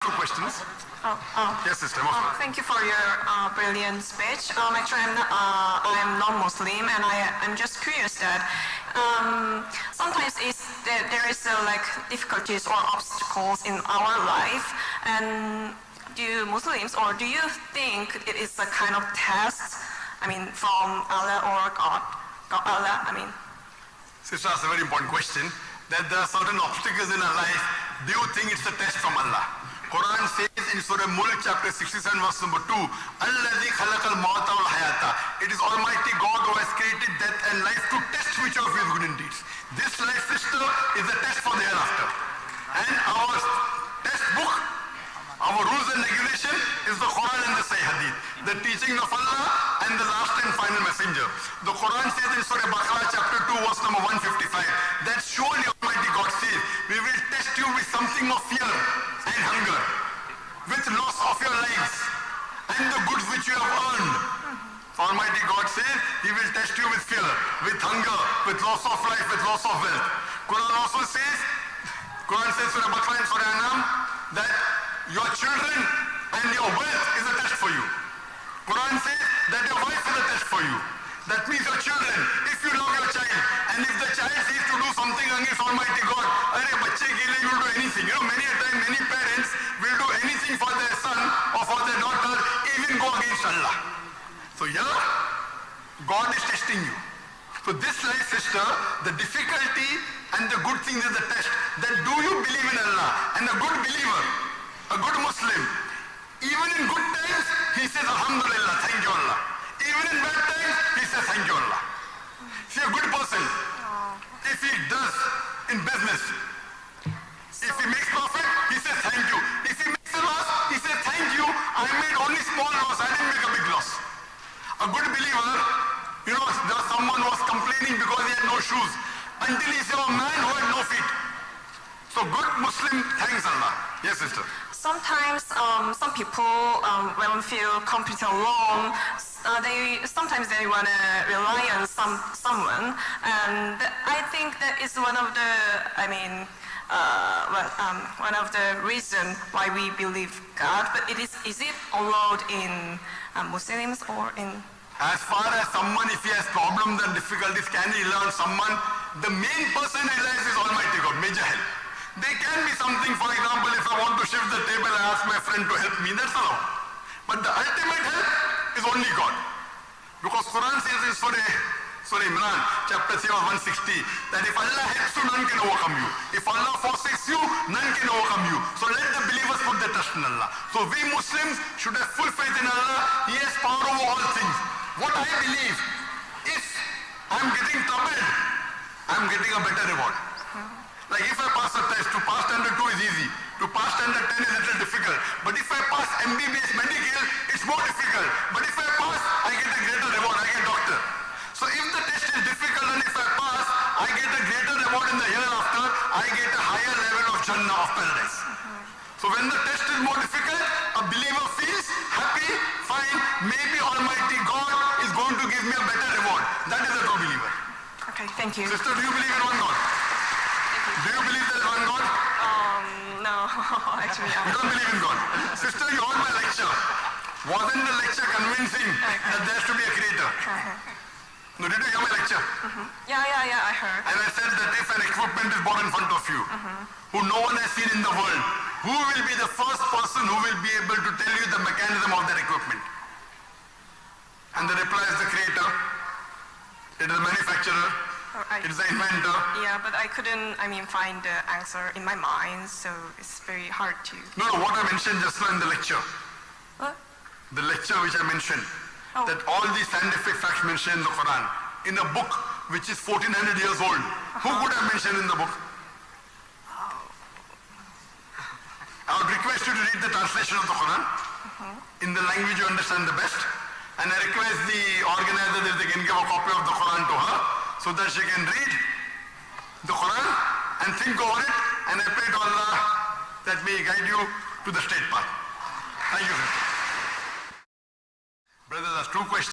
two questions. Yes, sister. Thank you for your brilliant speech. Actually, I'm non-Muslim, and I'm just curious that sometimes there is like difficulties or obstacles in our life, and do Muslims, or do you think it is a kind of test? I mean, from Allah or God? Allah, I mean. Sister asked a very important question, that there are certain obstacles in our life. Do you think it's a test from Allah? Quran says in Surah Mulk chapter 67 verse number 2, Alladhi khalaqal mawta wal hayata. It is Almighty God who has created death and life to test which of you is good in deeds. This life, sister, is a test for the hereafter. And our test book, our rules and regulation is the Quran and the Sahih Hadith, the teaching of Allah and the last and final messenger. The Quran says in Surah Baqarah chapter 2 verse number 155 that surely Almighty God says, we will test you with something of fear and hunger, with loss of your lives and the goods which you have earned. So Almighty God says, He will test you with fear, with hunger, with loss of life, with loss of wealth. Quran also says, Surah Baqarah and Surah Anam, that your children and your wealth is a test for you. Quran says that your wife is a test for you. That means your children, if you love your child, and if the child sees to do something against Almighty God, arey bacche ke liye you will do anything. You know, many a time, many parents will do anything for their son or for their daughter, even go against Allah. So yeah, God is testing you. So this life, sister, the difficulty and the good things is the test. That do you believe in Allah? And a good believer, a good Muslim, even in good times, he says, Alhamdulillah, thank you Allah. Even in bad times, he says, thank you Allah. See, a good person, if he does in business, if he makes profit, he says, thank you. If he makes a loss, he says, thank you, I made only small loss, I didn't make a big loss. A good believer, you know, there someone was complaining because he had no shoes, until he saw a man who had no feet. So good Muslim thanks Allah. Yes, sister. Sometimes some people, when we feel completely alone, sometimes they want to rely on someone, and I think that is one of the, one of the reasons why we believe God. But is it allowed in Muslims or in? As far as someone, if he has problems and difficulties, can he rely on someone? The main person relies is Almighty God, major help. There can be something, for example, if I want to shift the table, I ask my friend to help me, that's allowed. But the ultimate help is only God. Because Quran says in Surah Imran, chapter 7, 160, that if Allah helps you, none can overcome you. If Allah forsakes you, none can overcome you. So let the believers put their trust in Allah. So we Muslims should have full faith in Allah. He has power over all things. What I believe, if I'm getting troubled, I'm getting a better reward. Like if I pass a test, to pass standard 2 is easy. To pass standard 10 is a little difficult. But if I pass MBBS medical, it's more difficult. But if I pass, I get a greater reward, I get doctor. So if the test is difficult and if I pass, I get a greater reward in the hereafter, I get a higher level of Jannah, of paradise. So when the test is more difficult, a believer feels happy, fine, maybe Almighty God is going to give me a better reward. That is a true believer. Okay, thank you. Sister, do you believe in one God? Do you believe there is one God? No, actually I You don't believe in God. Sister, you heard my lecture. Wasn't the lecture convincing that there has to be a creator? No, did you hear my lecture? Yeah, I heard. And I said that if an equipment is brought in front of you, who no one has seen in the world, who will be the first person who will be able to tell you the mechanism of that equipment? And the reply is the creator. It is the manufacturer. It is the inventor. Yeah, but I couldn't, find the answer in my mind, so it's very hard to. No, what I mentioned just now in the lecture. What? The lecture which I mentioned. That all these scientific facts mentioned in the Quran, in a book which is 1400 years old. Who could have mentioned in the book? I would request you to read the translation of the Quran in the language you understand the best. And I request the organizer that they can give a copy of the Quran to her so that she can read the Quran and think over it. And I pray to Allah that may He guide you to the straight path. Thank you, sir. Brothers, that's two questions.